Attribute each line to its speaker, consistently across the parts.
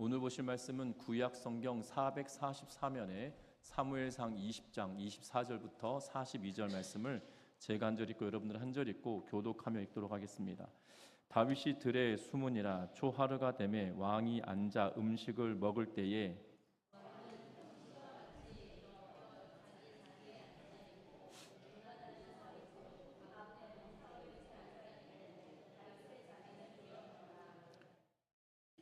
Speaker 1: 오늘 보실 말씀은 구약 성경 444면에 사무엘상 20장 24절부터 42절 말씀을 제가 한 절 읽고 여러분들 한 절 읽고 교독하며 읽도록 하겠습니다. 다윗이 들에 숨으니라. 초하루가 되매 왕이 앉아 음식을 먹을 때에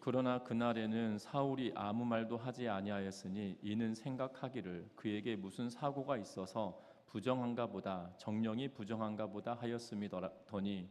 Speaker 1: 그러나 그날에는 사울이 아무 말도 하지 아니하였으니 이는 생각하기를 그에게 무슨 사고가 있어서 부정한가 보다 정령이 부정한가 보다 하였음이더니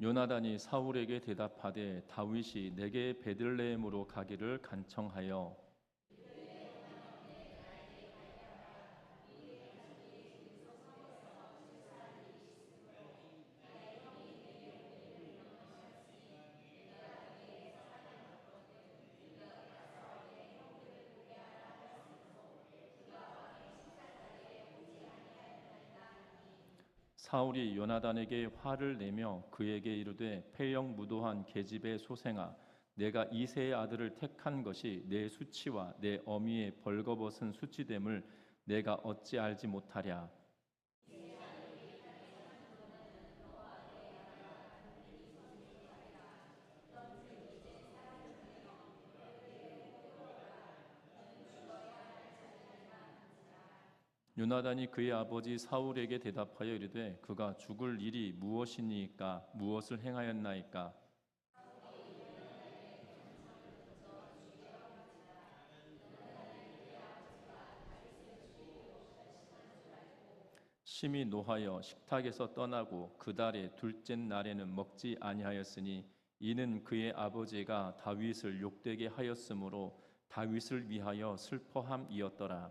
Speaker 1: 요나단이 사울에게 대답하되 다윗이 내게 베들레헴으로 가기를 간청하여 사울이 요나단에게 화를 내며 그에게 이르되 패역무도한 계집의 소생아 내가 이새의 아들을 택한 것이 내 수치와 내 어미의 벌거벗은 수치됨을 내가 어찌 알지 못하랴. 요나단이 그의 아버지 사울에게 대답하여 이르되 그가 죽을 일이 무엇이니까 무엇을 행하였나이까. 심히 노하여 식탁에서 떠나고 그 달의 둘째 날에는 먹지 아니하였으니 이는 그의 아버지가 다윗을 욕되게 하였으므로 다윗을 위하여 슬퍼함이었더라.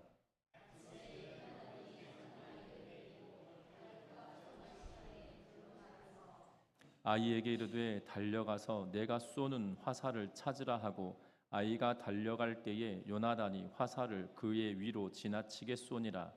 Speaker 1: 아이에게 이르되 달려가서 내가 쏘는 화살을 찾으라 하고 아이가 달려갈 때에 요나단이 화살을 그의 위로 지나치게 쏘니라.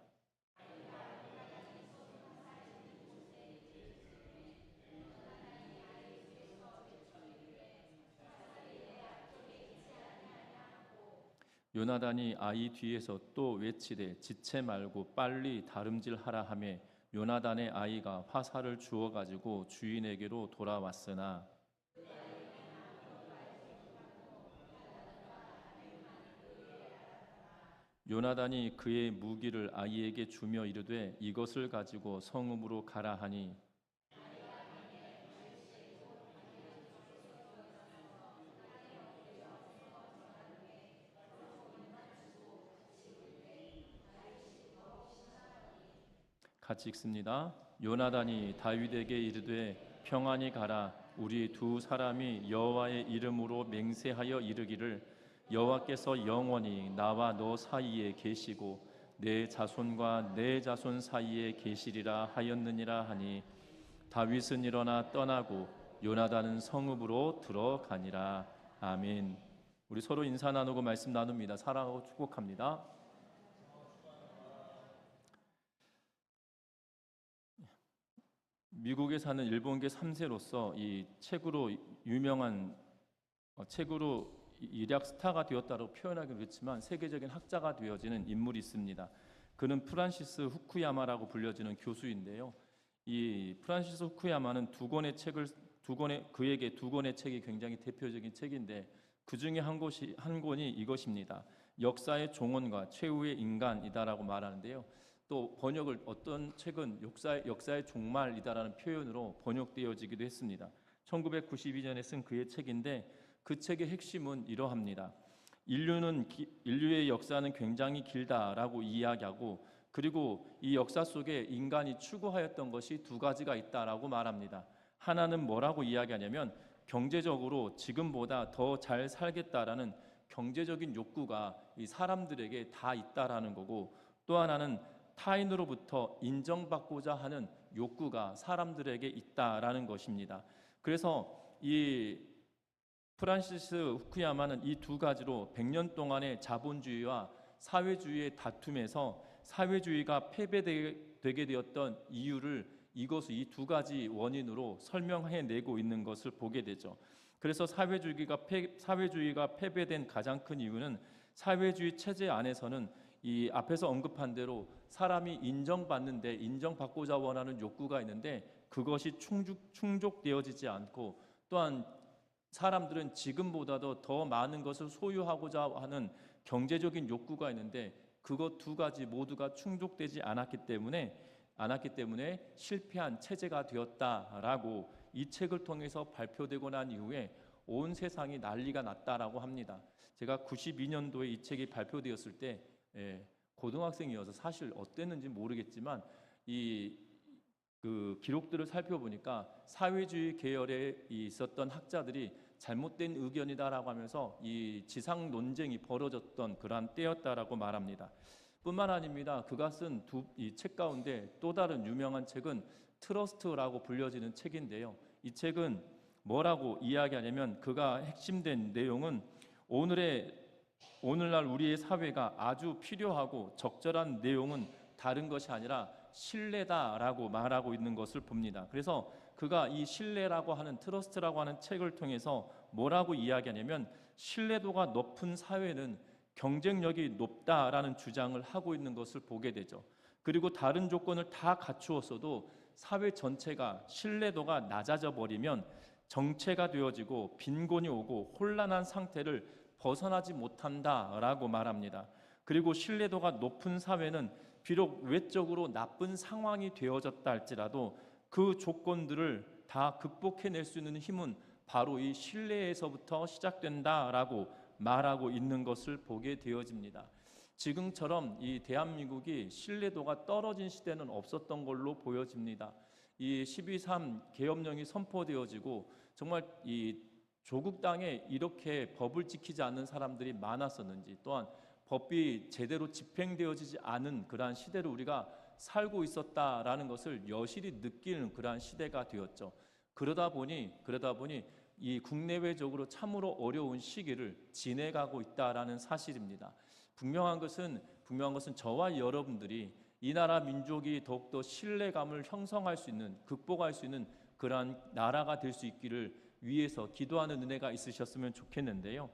Speaker 1: 요나단이 아이 뒤에서 또 외치되 지체 말고 빨리 다름질하라 하며 요나단의 아이가 화살을 주워 가지고 주인에게로 돌아왔으나 요나단이 그의 무기를 아이에게 주며 이르되 이것을 가지고 성읍으로 가라 하니 같이 읽습니다. 요나단이 다윗에게 이르되 평안히 가라. 우리 두 사람이 여호와의 이름으로 맹세하여 이르기를 여호와께서 영원히 나와 너 사이에 계시고 내 자손과 내 자손 사이에 계시리라 하였느니라 하니 다윗은 일어나 떠나고 요나단은 성읍으로 들어가니라. 아멘. 우리 서로 인사 나누고 말씀 나눕니다. 사랑하고 축복합니다. 미국에 사는 일본계 3세로서 이 책으로 유명한 책으로 일약 스타가 되었다고 표현하기는 그렇지만 세계적인 학자가 되어지는 인물이 있습니다. 그는 프란시스 후쿠야마라고 불려지는 교수인데요. 이 프란시스 후쿠야마는 그에게 두 권의 책이 굉장히 대표적인 책인데 그 중에 한 권이 이것입니다. 역사의 종언과 최후의 인간이다라고 말하는데요. 또 번역을 어떤 책은 역사의 종말이다라는 표현으로 번역되어지기도 했습니다. 1992년에 쓴 그의 책인데 그 책의 핵심은 이러합니다. 인류의 역사는 굉장히 길다라고 이야기하고 그리고 이 역사 속에 인간이 추구하였던 것이 두 가지가 있다라고 말합니다. 하나는 뭐라고 이야기하냐면 경제적으로 지금보다 더 잘 살겠다라는 경제적인 욕구가 이 사람들에게 다 있다라는 거고 또 하나는 타인으로부터 인정받고자 하는 욕구가 사람들에게 있다라는 것입니다. 그래서 이 프란시스 후쿠야마는 이 두 가지로 100년 동안의 자본주의와 사회주의의 다툼에서 사회주의가 패배되게 되었던 이유를 이 두 가지 원인으로 설명해내고 있는 것을 보게 되죠. 그래서 사회주의가 패배된 가장 큰 이유는 사회주의 체제 안에서는 이 앞에서 언급한 대로 사람이 인정받는데 인정받고자 원하는 욕구가 있는데 그것이 충족되어지지 않고, 또한 사람들은 지금보다도 더 많은 것을 소유하고자 하는 경제적인 욕구가 있는데 그것 두 가지 모두가 충족되지 않았기 때문에 실패한 체제가 되었다라고 이 책을 통해서 발표되고 난 이후에 온 세상이 난리가 났다라고 합니다. 제가 92년도에 이 책이 발표되었을 때 고등학생이어서 사실 어땠는지 모르겠지만 그 기록들을 살펴보니까 사회주의 계열에 있었던 학자들이 잘못된 의견이다라고 하면서 이 지상 논쟁이 벌어졌던 그러한 때였다라고 말합니다. 뿐만 아닙니다. 그가 쓴 이 책 가운데 또 다른 유명한 책은 트러스트라고 불려지는 책인데요. 이 책은 뭐라고 이야기하냐면 그가 핵심된 내용은 오늘날 우리의 사회가 아주 필요하고 적절한 내용은 다른 것이 아니라 신뢰다라고 말하고 있는 것을 봅니다. 그래서 그가 이 신뢰라고 하는 트러스트라고 하는 책을 통해서 뭐라고 이야기하냐면 신뢰도가 높은 사회는 경쟁력이 높다라는 주장을 하고 있는 것을 보게 되죠. 그리고 다른 조건을 다 갖추었어도 사회 전체가 신뢰도가 낮아져 버리면 정체가 되어지고 빈곤이 오고 혼란한 상태를 벗어나지 못한다라고 말합니다. 그리고 신뢰도가 높은 사회는 비록 외적으로 나쁜 상황이 되어졌다 할지라도 그 조건들을 다 극복해낼 수 있는 힘은 바로 이 신뢰에서부터 시작된다라고 말하고 있는 것을 보게 되어집니다. 지금처럼 이 대한민국이 신뢰도가 떨어진 시대는 없었던 걸로 보여집니다. 이 12.3 계엄령이 선포되어지고 정말 이 조국 땅에 이렇게 법을 지키지 않는 사람들이 많았었는지, 또한 법이 제대로 집행되어지지 않은 그러한 시대를 우리가 살고 있었다라는 것을 여실히 느끼는 그러한 시대가 되었죠. 그러다 보니 이 국내외적으로 참으로 어려운 시기를 지내가고 있다라는 사실입니다. 분명한 것은 저와 여러분들이 이 나라 민족이 더욱더 신뢰감을 형성할 수 있는, 극복할 수 있는 그러한 나라가 될 수 있기를 위해서 기도하는 은혜가 있으셨으면 좋겠는데요.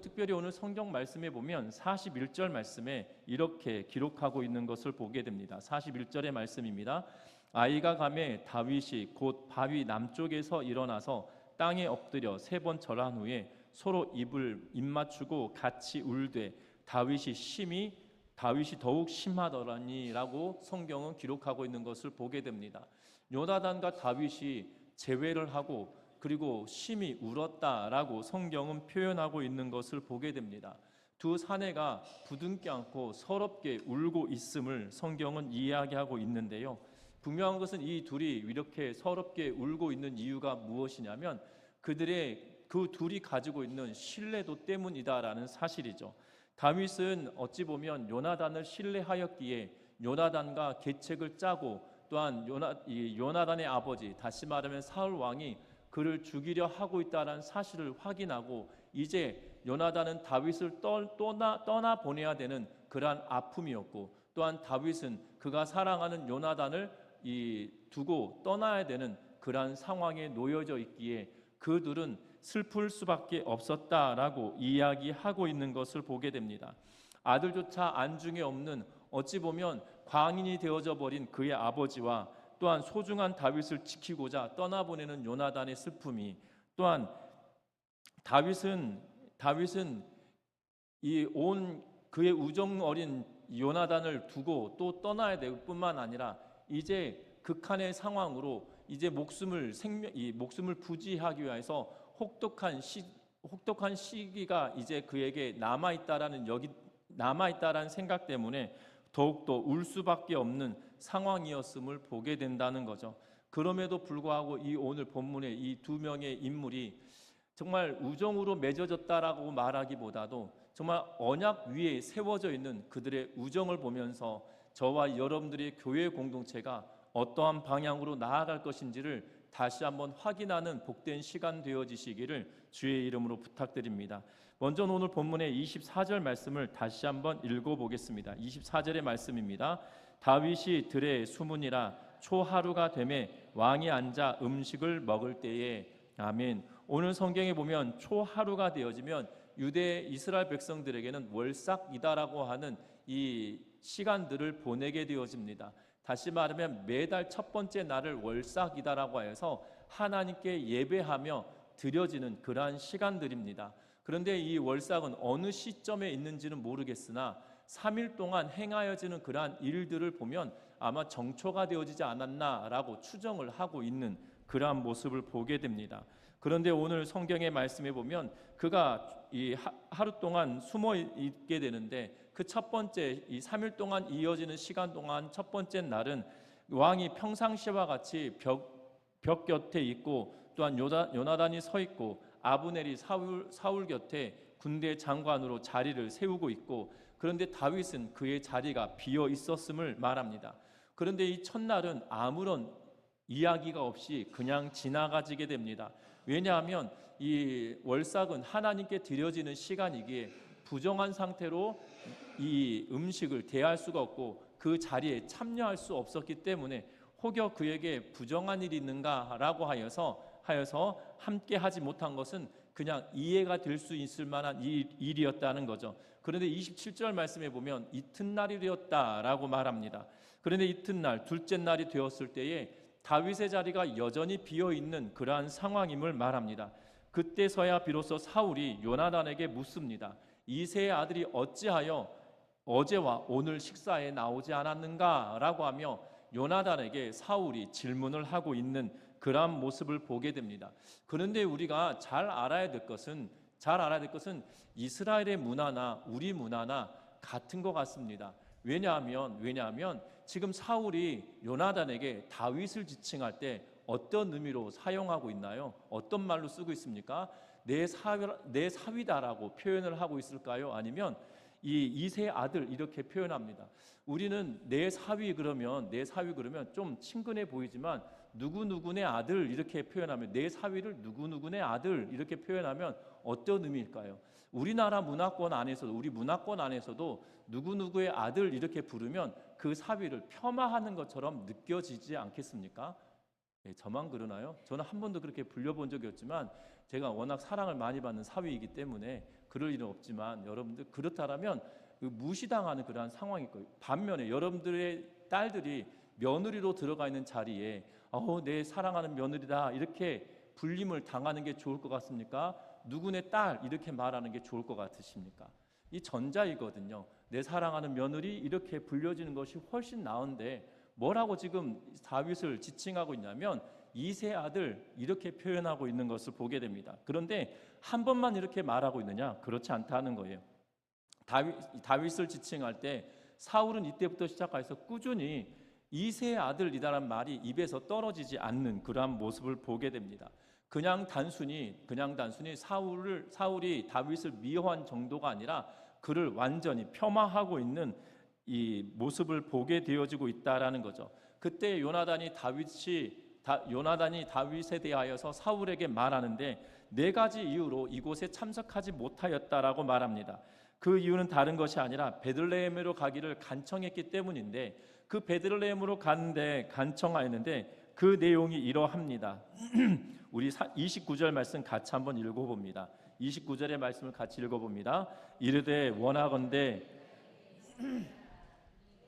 Speaker 1: 특별히 오늘 성경 말씀에 보면 41절 말씀에 이렇게 기록하고 있는 것을 보게 됩니다. 41절의 말씀입니다. 아이가 가매 다윗이 곧 바위 남쪽에서 일어나서 땅에 엎드려 3번 절한 후에 서로 입 맞추고 같이 울되 다윗이 더욱 심하더라니라고 성경은 기록하고 있는 것을 보게 됩니다. 요나단과 다윗이 재회를 하고 그리고 심히 울었다라고 성경은 표현하고 있는 것을 보게 됩니다. 두 사내가 부둥켜 안고 서럽게 울고 있음을 성경은 이야기하고 있는데요. 분명한 것은 이 둘이 이렇게 서럽게 울고 있는 이유가 무엇이냐면 그 둘이 가지고 있는 신뢰도 때문이다라는 사실이죠. 다윗은 어찌 보면 요나단을 신뢰하였기에 요나단과 계책을 짜고, 또한 요나단의 아버지, 다시 말하면 사울 왕이 그를 죽이려 하고 있다는 사실을 확인하고 이제 요나단은 다윗을 떠나 보내야 되는 그러한 아픔이었고, 또한 다윗은 그가 사랑하는 요나단을 두고 떠나야 되는 그러한 상황에 놓여져 있기에 그들은 슬플 수밖에 없었다라고 이야기하고 있는 것을 보게 됩니다. 아들조차 안중에 없는, 어찌 보면 광인이 되어져 버린 그의 아버지와 또한 소중한 다윗을 지키고자 떠나보내는 요나단의 슬픔이, 또한 다윗은 그의 우정 어린 요나단을 두고 또 떠나야 될 뿐만 아니라 이제 극한의 상황으로 이제 목숨을 부지하기 위해서 혹독한 시기가 이제 그에게 남아있다라는 생각 때문에 더욱더 울 수밖에 없는 상황이었음을 보게 된다는 거죠. 그럼에도 불구하고 이 오늘 본문의 이 두 명의 인물이 정말 우정으로 맺어졌다라고 말하기보다도 정말 언약 위에 세워져 있는 그들의 우정을 보면서 저와 여러분들의 교회 공동체가 어떠한 방향으로 나아갈 것인지를 다시 한번 확인하는 복된 시간 되어지시기를 주의 이름으로 부탁드립니다. 먼저 오늘 본문의 24절 말씀을 다시 한번 읽어보겠습니다. 24절의 말씀입니다. 다윗이 들에 수문이라 초하루가 되매 왕이 앉아 음식을 먹을 때에. 아멘. 오늘 성경에 보면 초하루가 되어지면 유대 이스라엘 백성들에게는 월삭이다라고 하는 이 시간들을 보내게 되어집니다. 다시 말하면 매달 첫 번째 날을 월삭이다라고 해서 하나님께 예배하며 드려지는 그러한 시간들입니다. 그런데 이 월삭은 어느 시점에 있는지는 모르겠으나 3일 동안 행하여지는 그러한 일들을 보면 아마 정초가 되어지지 않았나라고 추정을 하고 있는 그러한 모습을 보게 됩니다. 그런데 오늘 성경의 말씀에 보면 그가 이 하루 동안 숨어 있게 되는데 그 첫 번째 이 3일 동안 이어지는 시간 동안 첫 번째 날은 왕이 평상시와 같이 벽 곁에 있고 또한 요나단이 서 있고 아브넬이 사울 곁에 군대 장관으로 자리를 세우고 있고 그런데 다윗은 그의 자리가 비어 있었음을 말합니다. 그런데 이 첫날은 아무런 이야기가 없이 그냥 지나가지게 됩니다. 왜냐하면 이 월삭은 하나님께 드려지는 시간이기에 부정한 상태로 이 음식을 대할 수가 없고 그 자리에 참여할 수 없었기 때문에 혹여 그에게 부정한 일이 있는가라고 하여서 함께 하지 못한 것은 그냥 이해가 될 수 있을 만한 일이었다는 거죠. 그런데 27절 말씀에 보면 이튿날이 되었다라고 말합니다. 그런데 이튿날 둘째 날이 되었을 때에 다윗의 자리가 여전히 비어있는 그러한 상황임을 말합니다. 그때서야 비로소 사울이 요나단에게 묻습니다. 이새의 아들이 어찌하여 어제와 오늘 식사에 나오지 않았는가? 라고 하며 요나단에게 사울이 질문을 하고 있는 그러한 모습을 보게 됩니다. 그런데 우리가 잘 알아야 될 것은 이스라엘의 문화나 우리 문화나 같은 것 같습니다. 왜냐하면 지금 사울이 요나단에게 다윗을 지칭할 때 어떤 의미로 사용하고 있나요? 어떤 말로 쓰고 있습니까? 내 사위다라고 표현을 하고 있을까요? 아니면 이 이세 아들 이렇게 표현합니다. 우리는 내 사위 그러면 좀 친근해 보이지만 누구누구네 아들 이렇게 표현하면 내 사위를 누구누구네 아들 이렇게 표현하면 어떤 의미일까요? 우리나라 문화권 안에서도 우리 문화권 안에서도 누구누구의 아들 이렇게 부르면 그 사위를 폄하하는 것처럼 느껴지지 않겠습니까? 네, 저만 그러나요? 저는 한 번도 그렇게 불려본 적이 없지만 제가 워낙 사랑을 많이 받는 사위이기 때문에 그럴 일은 없지만 여러분들 그렇다면 무시당하는 그러한 상황일 거예요. 반면에 여러분들의 딸들이 며느리로 들어가 있는 자리에 내 사랑하는 며느리다 이렇게 불림을 당하는 게 좋을 것 같습니까? 누구네 딸 이렇게 말하는 게 좋을 것 같으십니까? 이 전자이거든요. 내 사랑하는 며느리 이렇게 불려지는 것이 훨씬 나은데 뭐라고 지금 다윗을 지칭하고 있냐면 이세 아들 이렇게 표현하고 있는 것을 보게 됩니다. 그런데 한 번만 이렇게 말하고 있느냐? 그렇지 않다는 거예요. 다윗을 지칭할 때 사울은 이때부터 시작해서 꾸준히 이세 아들이다라는 말이 입에서 떨어지지 않는 그러한 모습을 보게 됩니다. 그냥 단순히 사울이 다윗을 미워한 정도가 아니라 그를 완전히 폄하하고 있는 이 모습을 보게 되어지고 있다라는 거죠. 그때 요나단이 다윗에 대하여서 사울에게 말하는데 네 가지 이유로 이곳에 참석하지 못하였다라고 말합니다. 그 이유는 다른 것이 아니라 베들레헴으로 가기를 간청했기 때문인데 그 베들레헴으로 가는데 간청하였는데 그 내용이 이러합니다. 우리 29절 말씀 같이 한번 읽어봅니다. 29절의 말씀을 같이 읽어봅니다. 이르되 원하건대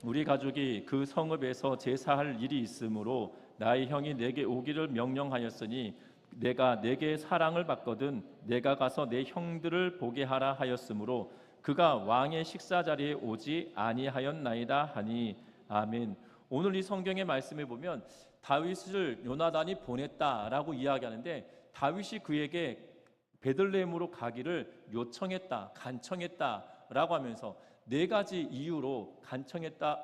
Speaker 1: 우리 가족이 그 성읍에서 제사할 일이 있으므로 나의 형이 내게 오기를 명령하였으니 내가 내게 사랑을 받거든 내가 가서 내 형들을 보게 하라 하였으므로 그가 왕의 식사 자리에 오지 아니하였나이다 하니 아멘. 오늘 이 성경의 말씀에 보면 다윗을 요나단이 보냈다라고 이야기하는데 다윗이 그에게 베들레헴으로 가기를 요청했다, 간청했다라고 하면서 네 가지 이유로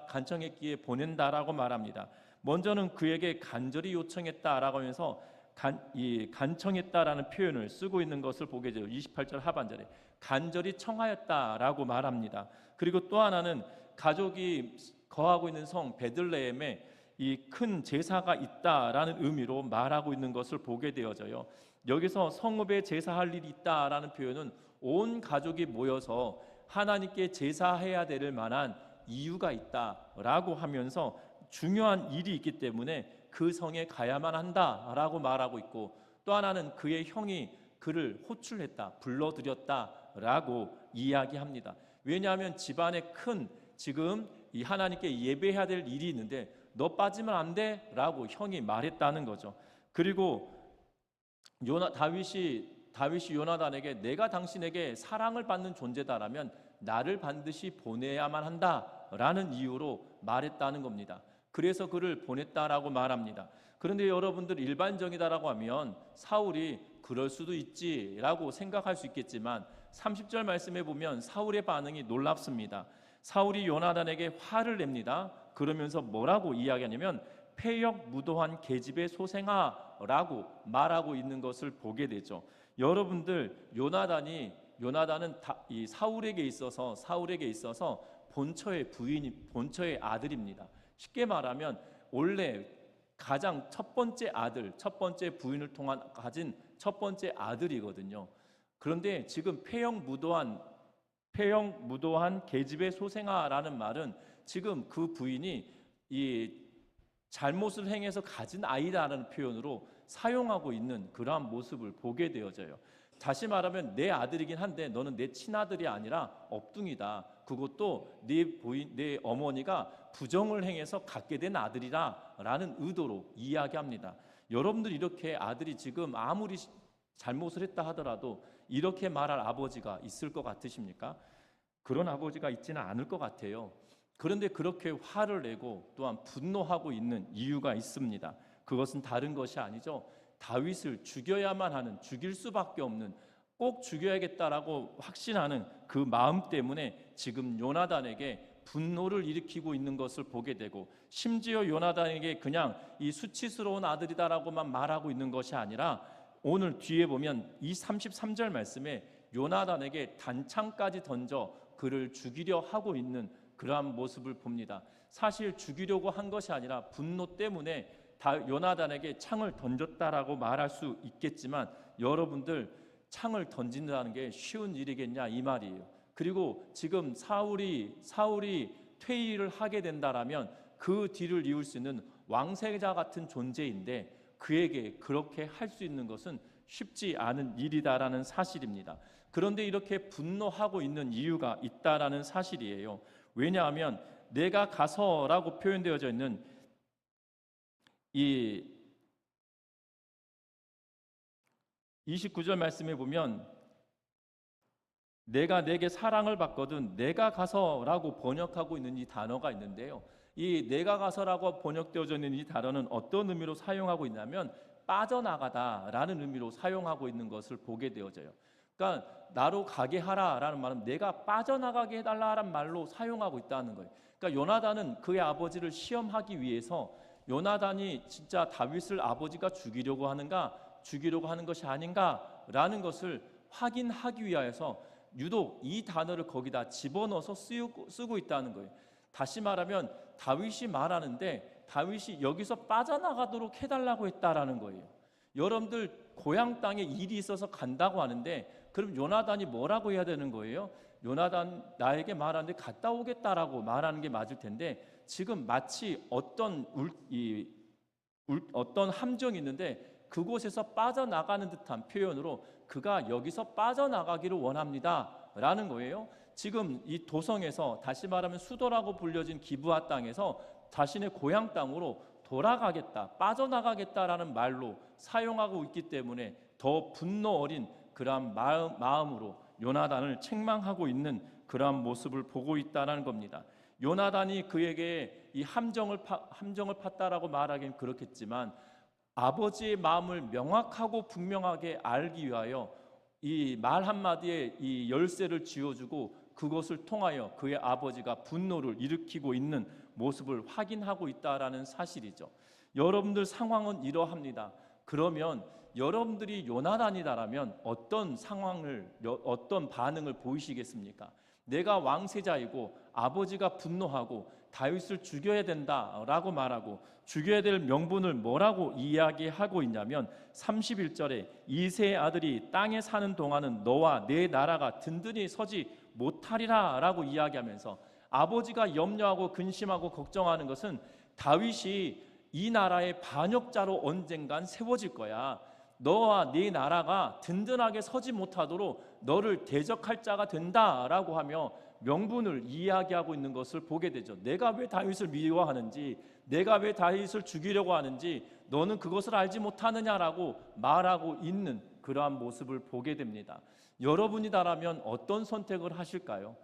Speaker 1: 간청했기에 보낸다라고 말합니다. 먼저는 그에게 간절히 요청했다라고 하면서 간청했다라는 표현을 쓰고 있는 것을 보게 돼요. 28절 하반절에 간절히 청하였다라고 말합니다. 그리고 또 하나는 가족이 거하고 있는 성 베들레헴에 이 큰 제사가 있다라는 의미로 말하고 있는 것을 보게 되어져요. 여기서 성읍에 제사할 일이 있다라는 표현은 온 가족이 모여서 하나님께 제사해야 될 만한 이유가 있다라고 하면서 중요한 일이 있기 때문에 그 성에 가야만 한다라고 말하고 있고, 또 하나는 그의 형이 그를 호출했다, 불러들였다라고 이야기합니다. 왜냐하면 집안에 큰 지금 이 하나님께 예배해야 될 일이 있는데 너 빠지면 안 돼라고 형이 말했다는 거죠. 그리고 다윗이 요나단에게 내가 당신에게 사랑을 받는 존재다라면 나를 반드시 보내야만 한다라는 이유로 말했다는 겁니다. 그래서 그를 보냈다라고 말합니다. 그런데 여러분들 일반적이다라고 하면 사울이 그럴 수도 있지라고 생각할 수 있겠지만 30절 말씀에 보면 사울의 반응이 놀랍습니다. 사울이 요나단에게 화를 냅니다. 그러면서 뭐라고 이야기하냐면 패역 무도한 계집의 소생아라고 말하고 있는 것을 보게 되죠. 여러분들 요나단은 이 사울에게 있어서 본처의 본처의 아들입니다. 쉽게 말하면 원래 가장 첫 번째 부인을 통한 가진 첫 번째 아들이거든요. 그런데 지금 패역 무도한 계집의 소생아라는 말은 지금 그 부인이 이 잘못을 행해서 가진 아이다라는 표현으로 사용하고 있는 그러한 모습을 보게 되어져요. 다시 말하면 내 아들이긴 한데 너는 내 친아들이 아니라 업둥이다. 그것도 내 어머니가 부정을 행해서 갖게 된 아들이라라는 의도로 이야기합니다. 여러분들 이렇게 아들이 지금 아무리 잘못을 했다 하더라도 이렇게 말할 아버지가 있을 것 같으십니까? 그런 아버지가 있지는 않을 것 같아요. 그런데 그렇게 화를 내고 또한 분노하고 있는 이유가 있습니다. 그것은 다른 것이 아니죠. 다윗을 죽일 수밖에 없는, 꼭 죽여야겠다라고 확신하는 그 마음 때문에 지금 요나단에게 분노를 일으키고 있는 것을 보게 되고, 심지어 요나단에게 그냥 이 수치스러운 아들이다라고만 말하고 있는 것이 아니라 오늘 뒤에 보면 이 33절 말씀에 요나단에게 단창까지 던져 그를 죽이려 하고 있는 그러한 모습을 봅니다. 사실 죽이려고 한 것이 아니라 분노 때문에 요나단에게 창을 던졌다라고 말할 수 있겠지만, 여러분들 창을 던진다는 게 쉬운 일이겠냐 이 말이에요. 그리고 지금 사울이 퇴위를 하게 된다라면 그 뒤를 이을 수 있는 왕세자 같은 존재인데 그에게 그렇게 할 수 있는 것은 쉽지 않은 일이다라는 사실입니다. 그런데 이렇게 분노하고 있는 이유가 있다라는 사실이에요. 왜냐하면 내가 가서라고 표현되어져 있는 이 29절 말씀에 보면 내가 내게 사랑을 받거든 내가 가서라고 번역하고 있는 이 단어가 있는데요. 이 내가 가서라고 번역되어져 있는 이 단어는 어떤 의미로 사용하고 있냐면 빠져나가다라는 의미로 사용하고 있는 것을 보게 되어져요. 그러니까 나로 가게 하라라는 말은 내가 빠져나가게 해달라라는 말로 사용하고 있다는 거예요. 그러니까 요나단은 그의 아버지를 시험하기 위해서 요나단이 진짜 다윗을 아버지가 죽이려고 하는 것이 아닌가라는 것을 확인하기 위하여서 유독 이 단어를 거기다 집어넣어서 쓰고 있다는 거예요. 다시 말하면 다윗이 말하는데 다윗이 여기서 빠져나가도록 해달라고 했다라는 거예요. 여러분들 고향 땅에 일이 있어서 간다고 하는데 그럼 요나단이 뭐라고 해야 되는 거예요? 요나단 나에게 말하는데 갔다 오겠다라고 말하는 게 맞을 텐데 지금 마치 어떤 함정이 있는데 그곳에서 빠져나가는 듯한 표현으로 그가 여기서 빠져나가기를 원합니다 라는 거예요. 지금 이 도성에서, 다시 말하면 수도라고 불려진 기브아 땅에서 자신의 고향 땅으로 돌아가겠다, 빠져나가겠다라는 말로 사용하고 있기 때문에 더 분노 어린 그러한 마음으로 요나단을 책망하고 있는 그러한 모습을 보고 있다는 겁니다. 요나단이 그에게 이 함정을 팠다라고 말하기는 그렇겠지만 아버지의 마음을 명확하고 분명하게 알기 위하여 이 말 한마디에 이 열쇠를 쥐어주고 그것을 통하여 그의 아버지가 분노를 일으키고 있는 모습을 확인하고 있다라는 사실이죠. 여러분들 상황은 이러합니다. 그러면 여러분들이 요나단이다라면 어떤 반응을 보이시겠습니까? 내가 왕세자이고 아버지가 분노하고 다윗을 죽여야 된다라고 말하고 죽여야 될 명분을 뭐라고 이야기하고 있냐면 31절에 이새의 아들이 땅에 사는 동안은 너와 내 나라가 든든히 서지 못하리라 라고 이야기하면서 아버지가 염려하고 근심하고 걱정하는 것은 다윗이 이 나라의 반역자로 언젠간 세워질 거야. 너와 네 나라가 든든하게 서지 못하도록 너를 대적할 자가 된다라고 하며 명분을 이야기하고 있는 것을 보게 되죠. 내가 왜 다윗을 미워하는지, 내가 왜 다윗을 죽이려고 하는지 너는 그것을 알지 못하느냐라고 말하고 있는 그러한 모습을 보게 됩니다. 여러분이다라면 어떤 선택을 하실까요?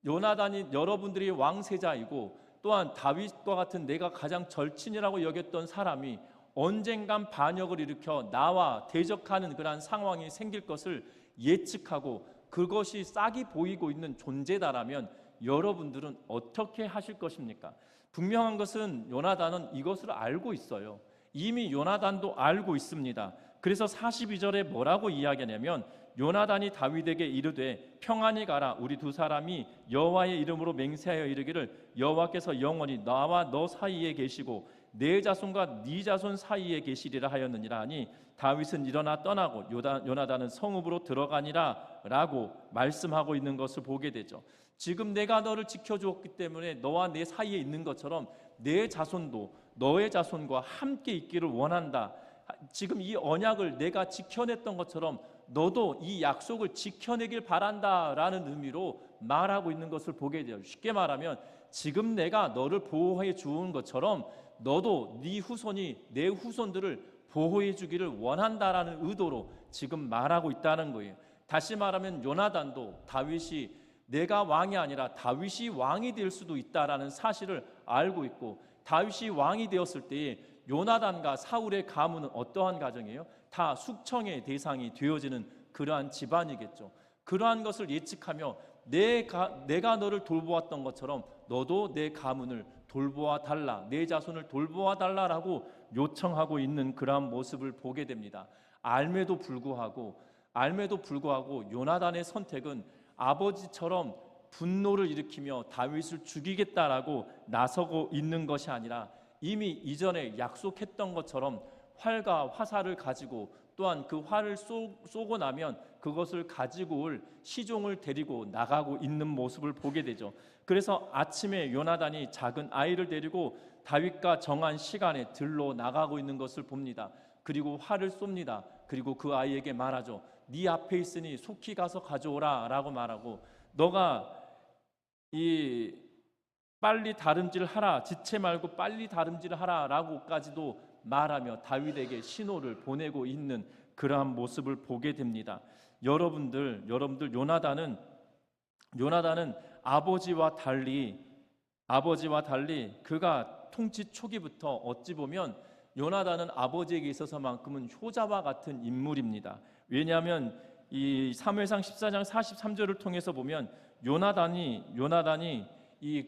Speaker 1: 요나단이 여러분들이 왕세자이고 또한 다윗과 같은 내가 가장 절친이라고 여겼던 사람이 언젠간 반역을 일으켜 나와 대적하는 그러한 상황이 생길 것을 예측하고 그것이 싹이 보이고 있는 존재다라면 여러분들은 어떻게 하실 것입니까? 분명한 것은 요나단은 이것을 알고 있어요. 이미 요나단도 알고 있습니다. 그래서 42절에 뭐라고 이야기하냐면 요나단이 다윗에게 이르되 평안히 가라. 우리 두 사람이 여호와의 이름으로 맹세하여 이르기를 여호와께서 영원히 나와 너 사이에 계시고 내 자손과 네 자손 사이에 계시리라 하였느니라 하니 다윗은 일어나 떠나고 요나단은 성읍으로 들어가니라 라고 말씀하고 있는 것을 보게 되죠. 지금 내가 너를 지켜주었기 때문에 너와 내 사이에 있는 것처럼 내 자손도 너의 자손과 함께 있기를 원한다. 지금 이 언약을 내가 지켜냈던 것처럼 너도 이 약속을 지켜내길 바란다라는 의미로 말하고 있는 것을 보게 돼요. 쉽게 말하면 지금 내가 너를 보호해 주은 것처럼 너도 네 후손이 내 후손들을 보호해 주기를 원한다라는 의도로 지금 말하고 있다는 거예요. 다시 말하면 요나단도 다윗이 내가 왕이 아니라 다윗이 왕이 될 수도 있다라는 사실을 알고 있고 다윗이 왕이 되었을 때에 요나단과 사울의 가문은 어떠한 가정이에요? 다 숙청의 대상이 되어지는 그러한 집안이겠죠. 그러한 것을 예측하며 내가 너를 돌보았던 것처럼 너도 내 가문을 돌보아 달라, 내 자손을 돌보아 달라라고 요청하고 있는 그러한 모습을 보게 됩니다. 알매도 불구하고 요나단의 선택은 아버지처럼 분노를 일으키며 다윗을 죽이겠다라고 나서고 있는 것이 아니라 이미 이전에 약속했던 것처럼 활과 화살을 가지고 또한 그 활을 쏘고 나면 그것을 가지고 올 시종을 데리고 나가고 있는 모습을 보게 되죠. 그래서 아침에 요나단이 작은 아이를 데리고 다윗과 정한 시간에 들로 나가고 있는 것을 봅니다. 그리고 활을 쏩니다. 그리고 그 아이에게 말하죠. 네 앞에 있으니 속히 가서 가져오라 라고 말하고 너가 이 빨리 다름질하라, 지체 말고 빨리 다름질하라 라고까지도 말하며 다윗에게 신호를 보내고 있는 그러한 모습을 보게 됩니다. 여러분들 요나단은 아버지와 달리 그가 통치 초기부터 어찌 보면 요나단은 아버지에게 있어서만큼은 효자와 같은 인물입니다. 왜냐하면 이 사무엘상 14장 43절을 통해서 보면 요나단이 이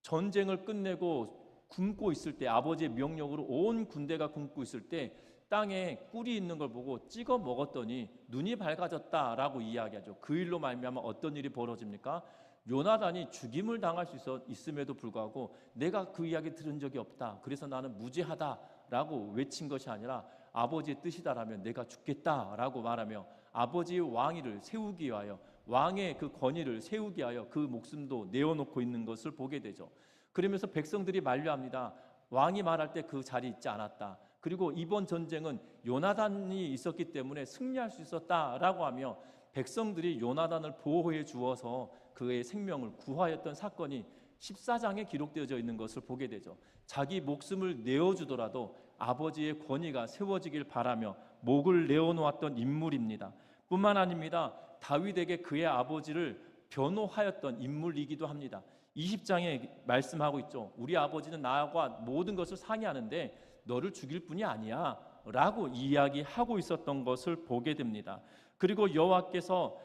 Speaker 1: 전쟁을 끝내고 굶고 있을 때 아버지의 명령으로 온 군대가 굶고 있을 때 땅에 꿀이 있는 걸 보고 찍어 먹었더니 눈이 밝아졌다라고 이야기하죠. 그 일로 말미암아 어떤 일이 벌어집니까? 요나단이 죽임을 당할 수 있음에도 불구하고 내가 그 이야기 들은 적이 없다. 그래서 나는 무죄하다라고 외친 것이 아니라 아버지의 뜻이다라면 내가 죽겠다라고 말하며 아버지의 왕위를 세우기 위하여 왕의 그 권위를 세우기 위하여 그 목숨도 내어놓고 있는 것을 보게 되죠. 그러면서 백성들이 만류합니다. 왕이 말할 때 그 자리에 있지 않았다. 그리고 이번 전쟁은 요나단이 있었기 때문에 승리할 수 있었다라고 하며 백성들이 요나단을 보호해 주어서 그의 생명을 구하였던 사건이 14장에 기록되어져 있는 것을 보게 되죠. 자기 목숨을 내어주더라도 아버지의 권위가 세워지길 바라며 목을 내어놓았던 인물입니다. 뿐만 아닙니다. 다윗에게 그의 아버지를 변호하였던 인물이기도 합니다. 20장에 말씀하고 있죠. 우리 아버지는 나와 모든 것을 상의하는데 너를 죽일 뿐이 아니야 라고 이야기하고 있었던 것을 보게 됩니다. 그리고 여호와께서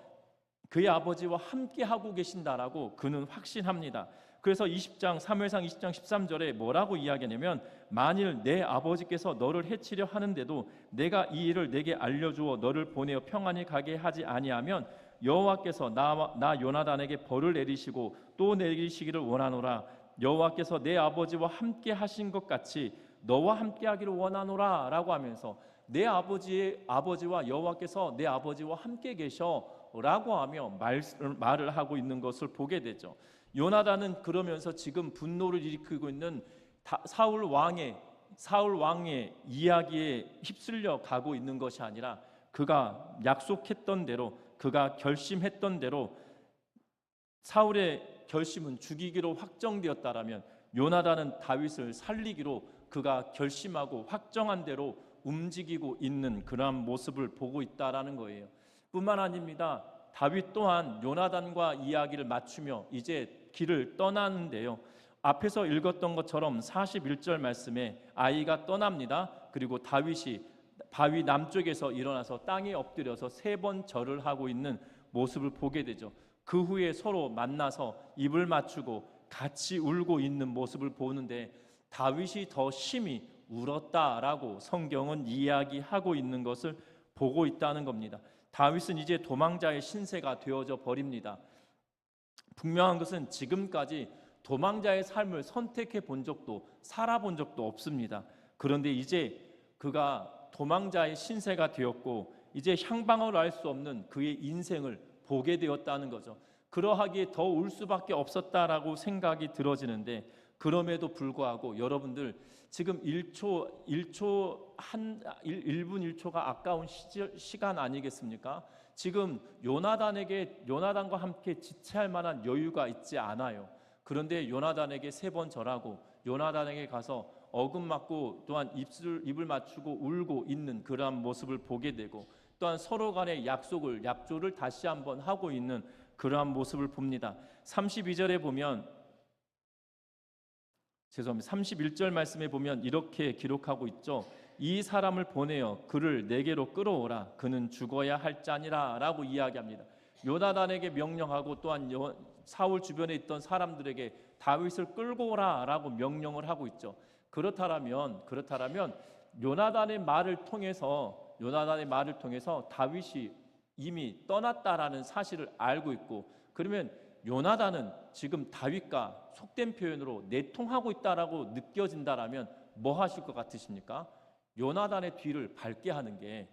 Speaker 1: 그의 아버지와 함께 하고 계신다라고 그는 확신합니다. 그래서 20장 사무엘상 20장 13절에 뭐라고 이야기하냐면 만일 내 아버지께서 너를 해치려 하는데도 내가 이 일을 내게 알려주어 너를 보내어 평안히 가게 하지 아니하면 여호와께서 나 요나단에게 벌을 내리시고 또 내리시기를 원하노라. 여호와께서 내 아버지와 함께 하신 것 같이 너와 함께 하기를 원하노라 라고 하면서 내 아버지와 여호와께서 내 아버지와 함께 계셔 라고 하며 말을 하고 있는 것을 보게 되죠. 요나단은 그러면서 지금 분노를 일으키고 있는 사울 왕의 이야기에 휩쓸려 가고 있는 것이 아니라 그가 약속했던 대로, 그가 결심했던 대로 사울의 결심은 죽이기로 확정되었다라면 요나단은 다윗을 살리기로 그가 결심하고 확정한 대로 움직이고 있는 그러한 모습을 보고 있다라는 거예요. 뿐만 아닙니다. 다윗 또한 요나단과 이야기를 맞추며 이제 길을 떠나는데요. 앞에서 읽었던 것처럼 41절 말씀에 아이가 떠납니다. 그리고 다윗이 바위 남쪽에서 일어나서 땅에 엎드려서 3번 절을 하고 있는 모습을 보게 되죠. 그 후에 서로 만나서 입을 맞추고 같이 울고 있는 모습을 보는데 다윗이 더 심히 울었다라고 성경은 이야기하고 있는 것을 보고 있다는 겁니다. 다윗은 이제 도망자의 신세가 되어져 버립니다. 분명한 것은 지금까지 도망자의 삶을 선택해 본 적도 살아본 적도 없습니다. 그런데 이제 그가 도망자의 신세가 되었고 이제 향방을 알 수 없는 그의 인생을 보게 되었다는 거죠. 그러하기에 더 울 수밖에 없었다라고 생각이 들어지는데 그럼에도 불구하고 여러분들 지금 1분 1초가 아까운 시간 아니겠습니까? 지금 요나단과 함께 지체할 만한 여유가 있지 않아요. 그런데 요나단에게 3번 절하고 요나단에게 가서 어금맞고 또한 입을 맞추고 울고 있는 그러한 모습을 보게 되고 또한 서로 간의 약조를 다시 한번 하고 있는 그러한 모습을 봅니다. 32절에 보면 31절 말씀에 보면 이렇게 기록하고 있죠. 이 사람을 보내어 그를 내게로 끌어오라. 그는 죽어야 할 자니라 라고 이야기합니다. 요나단에게 명령하고 또한 사울 주변에 있던 사람들에게 다윗을 끌고 오라 라고 명령을 하고 있죠. 그렇다면 요나단의 말을 통해서 다윗이 이미 떠났다라는 사실을 알고 있고 그러면 요나단은 지금 다윗과 속된 표현으로 내통하고 있다라고 느껴진다라면 뭐 하실 것 같으십니까? 요나단의 뒤를 밟게 하는 게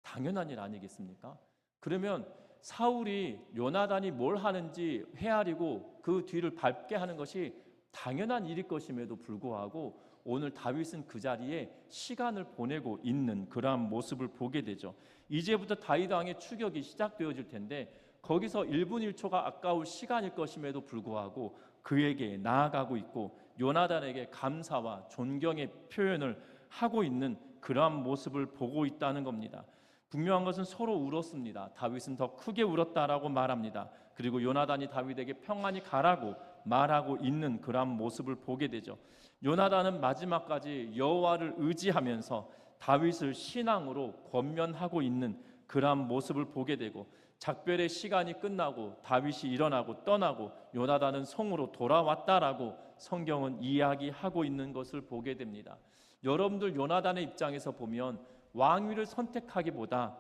Speaker 1: 당연한 일 아니겠습니까? 그러면 사울이 요나단이 뭘 하는지 헤아리고 그 뒤를 밟게 하는 것이 당연한 일일 것임에도 불구하고 오늘 다윗은 그 자리에 시간을 보내고 있는 그러한 모습을 보게 되죠. 이제부터 다윗 왕의 추격이 시작되어질 텐데 거기서 1분 1초가 아까울 시간일 것임에도 불구하고 그에게 나아가고 있고 요나단에게 감사와 존경의 표현을 하고 있는 그러한 모습을 보고 있다는 겁니다. 분명한 것은 서로 울었습니다. 다윗은 더 크게 울었다라고 말합니다. 그리고 요나단이 다윗에게 평안히 가라고 말하고 있는 그러한 모습을 보게 되죠. 요나단은 마지막까지 여호와를 의지하면서 다윗을 신앙으로 권면하고 있는 그러한 모습을 보게 되고 작별의 시간이 끝나고 다윗이 일어나고 떠나고 요나단은 성으로 돌아왔다라고 성경은 이야기하고 있는 것을 보게 됩니다. 여러분들 요나단의 입장에서 보면 왕위를 선택하기보다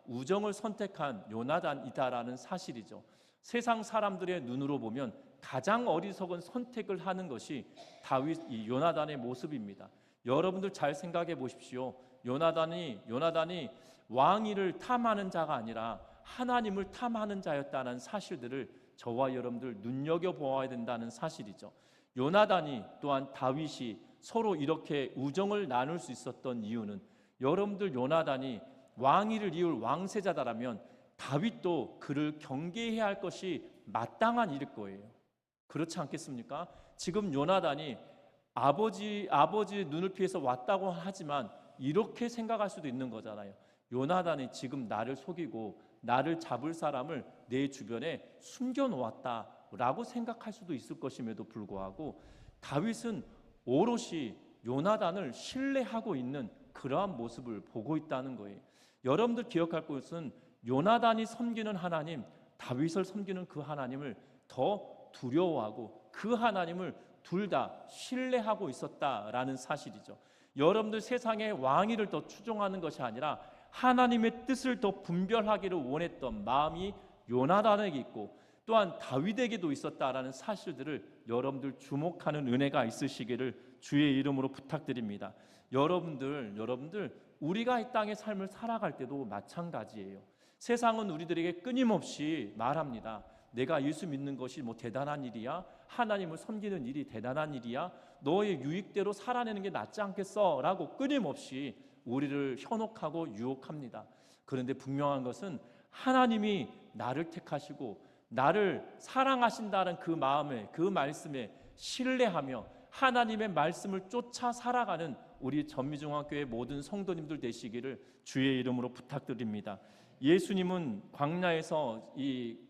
Speaker 1: 우정을 선택한 요나단이다라는 사실이죠. 세상 사람들의 눈으로 보면 가장 어리석은 선택을 하는 것이 요나단의 모습입니다. 여러분들 잘 생각해 보십시오. 요나단이 왕위를 탐하는 자가 아니라 하나님을 탐하는 자였다는 사실들을 저와 여러분들 눈여겨보아야 된다는 사실이죠. 요나단이 또한 다윗이 서로 이렇게 우정을 나눌 수 있었던 이유는 여러분들 요나단이 왕위를 이을 왕세자다라면 다윗도 그를 경계해야 할 것이 마땅한 일일 거예요. 그렇지 않겠습니까? 지금 요나단이 아버지 눈을 피해서 왔다고 하지만 이렇게 생각할 수도 있는 거잖아요. 요나단이 지금 나를 속이고 나를 잡을 사람을 내 주변에 숨겨놓았다라고 생각할 수도 있을 것임에도 불구하고 다윗은 오롯이 요나단을 신뢰하고 있는 그러한 모습을 보고 있다는 거예요. 여러분들 기억할 것은 요나단이 섬기는 하나님, 다윗을 섬기는 그 하나님을 더 두려워하고 그 하나님을 둘 다 신뢰하고 있었다라는 사실이죠. 여러분들 세상의 왕위를 더 추종하는 것이 아니라 하나님의 뜻을 더 분별하기를 원했던 마음이 요나단에게 있고 또한 다윗에게도 있었다라는 사실들을 여러분들 주목하는 은혜가 있으시기를 주의 이름으로 부탁드립니다. 여러분들 우리가 이 땅의 삶을 살아갈 때도 마찬가지예요. 세상은 우리들에게 끊임없이 말합니다. 내가 예수 믿는 것이 뭐 대단한 일이야? 하나님을 섬기는 일이 대단한 일이야? 너의 유익대로 살아내는 게 낫지 않겠어? 라고 끊임없이 우리를 현혹하고 유혹합니다. 그런데 분명한 것은 하나님이 나를 택하시고 나를 사랑하신다는 그 마음에, 그 말씀에 신뢰하며 하나님의 말씀을 쫓아 살아가는 우리 전미중앙교회 모든 성도님들 되시기를 주의 이름으로 부탁드립니다. 예수님은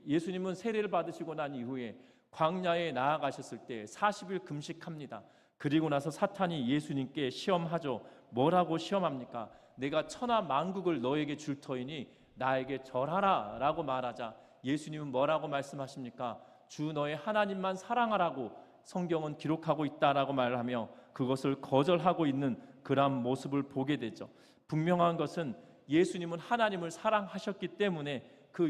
Speaker 1: 예수님은 세례를 받으시고 난 이후에 광야에 나아가셨을 때 40일 금식합니다. 그리고 나서 사탄이 예수님께 시험하죠. 뭐라고 시험합니까? 내가 천하 만국을 너에게 줄 터이니 나에게 절하라 라고 말하자 예수님은 뭐라고 말씀하십니까? 주 너의 하나님만 사랑하라고 성경은 기록하고 있다라고 말하며 그것을 거절하고 있는 그러한 모습을 보게 되죠. 분명한 것은 예수님은 하나님을 사랑하셨기 때문에 그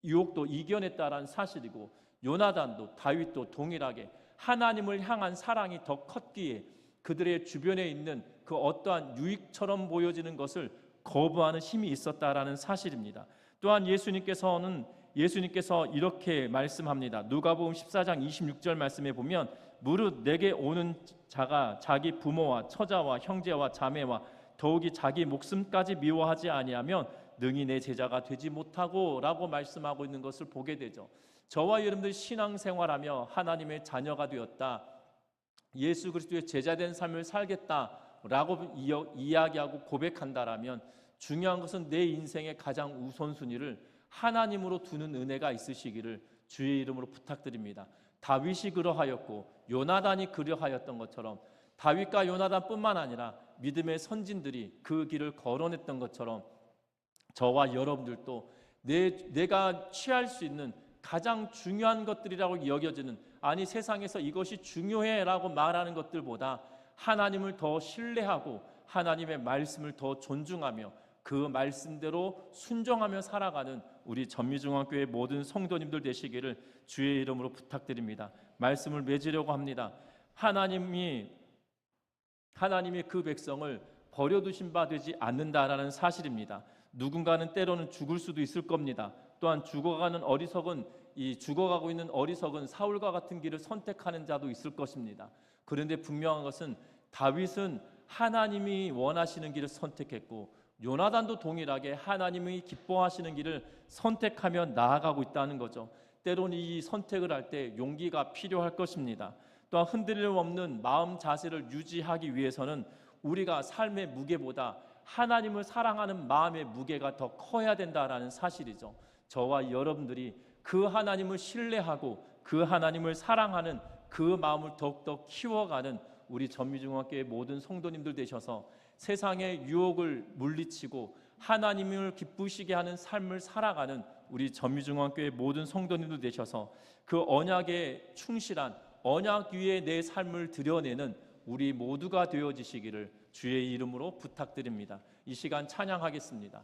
Speaker 1: 유혹도 이겨냈다라는 사실이고 요나단도 다윗도 동일하게 하나님을 향한 사랑이 더 컸기에 그들의 주변에 있는 그 어떠한 유익처럼 보여지는 것을 거부하는 힘이 있었다라는 사실입니다. 또한 예수님께서 이렇게 말씀합니다. 누가복음 14장 26절 말씀에 보면 무릇 내게 오는 자가 자기 부모와 처자와 형제와 자매와 더욱이 자기 목숨까지 미워하지 아니하면 능히 내 제자가 되지 못하고 라고 말씀하고 있는 것을 보게 되죠. 저와 여러분들 신앙생활하며 하나님의 자녀가 되었다, 예수 그리스도의 제자된 삶을 살겠다라고 이야기하고 고백한다라면 중요한 것은 내 인생의 가장 우선순위를 하나님으로 두는 은혜가 있으시기를 주의 이름으로 부탁드립니다. 다윗이 그러하였고 요나단이 그러하였던 것처럼 다윗과 요나단뿐만 아니라 믿음의 선진들이 그 길을 걸어냈던 것처럼 저와 여러분들도 내가 취할 수 있는 가장 중요한 것들이라고 여겨지는, 아니 세상에서 이것이 중요해라고 말하는 것들보다 하나님을 더 신뢰하고 하나님의 말씀을 더 존중하며 그 말씀대로 순종하며 살아가는 우리 전미중앙교회 모든 성도님들 되시기를 주의 이름으로 부탁드립니다. 말씀을 맺으려고 합니다. 하나님이 그 백성을 버려두신 바 되지 않는다라는 사실입니다. 누군가는 때로는 죽을 수도 있을 겁니다. 또한 죽어가고 있는 어리석은 사울과 같은 길을 선택하는 자도 있을 것입니다. 그런데 분명한 것은 다윗은 하나님이 원하시는 길을 선택했고 요나단도 동일하게 하나님이 기뻐하시는 길을 선택하며 나아가고 있다는 거죠. 때로는 이 선택을 할 때 용기가 필요할 것입니다. 또한 흔들림 없는 마음 자세를 유지하기 위해서는 우리가 삶의 무게보다 하나님을 사랑하는 마음의 무게가 더 커야 된다라는 사실이죠. 저와 여러분들이 그 하나님을 신뢰하고 그 하나님을 사랑하는 그 마음을 더욱더 키워가는 우리 전미중앙교회 모든 성도님들 되셔서 세상의 유혹을 물리치고 하나님을 기쁘시게 하는 삶을 살아가는 우리 전미중앙교회 모든 성도님들 되셔서 그 언약에 충실한, 언약 위에 내 삶을 드러내는 우리 모두가 되어지시기를 주의 이름으로 부탁드립니다. 이 시간 찬양하겠습니다.